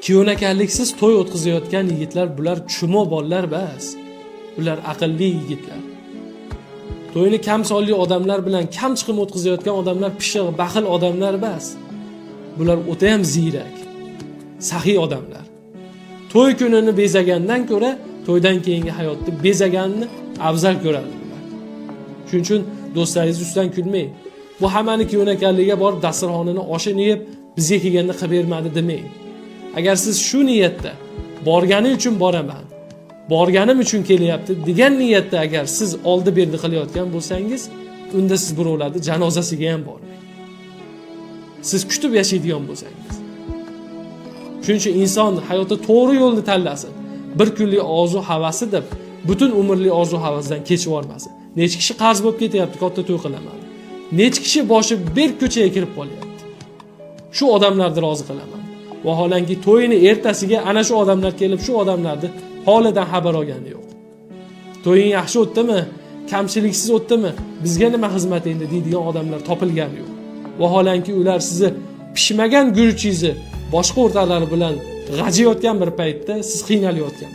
Kuyovnakarliksiz to'y o'tkazayotgan yigitlar bular chumo bolalar bas. Ular aqlli yigitlar. To'yini kam sonli odamlar bilan kam chiqim o'tkazayotgan odamlar pishiq, baxil odamlar bas. Bular o'ta ham ziyrak, saxiy odamlar. To'y kunini bezagandan ko'ra, to'ydan keyingi hayotni bezaganni afzal ko'radi bular. Shuning uchun do'stlaringiz ustidan kulmang. Bu hammani kuyovnakarligiga borib dasturxonini oshini yeb, bizga kelganda qilib bermadi demang. Agar siz shu niyatda borgani uchun boraman, borganim uchun kelyapti degan niyatda agar siz oldi berdi qilayotgan bo'lsangiz, unda siz birovlarning janozasiga ham bormang. Siz kutib yashaydigan bo'lsangiz. Shuning uchun inson hayotda to'g'ri yo'lni tanlasin. Bir kunlik orzu havasi deb butun umrli orzu havasidan kechib olmasin. Necha kishi qarz bo'lib ketyapti, katta to'y qilaman. Necha kishi boshi berk ko'chaga kirib qolyapti. Shu odamlarni rozi qilaman. Vaholanki to'yini ertasiga ana shu odamlar kelib, shu odamlarni holidan xabar olgani yo'q. To'ying yaxshi o'tdimi? Kamchiliksiz o'tdimi? Bizga nima xizmat endi deydigan odamlar topilgani yo'q. Vaholanki ular sizni pishmagan guruchingizni boshqa o'rtoqlar bilan g'ajiyotgan bir paytda siz qiynalayotgan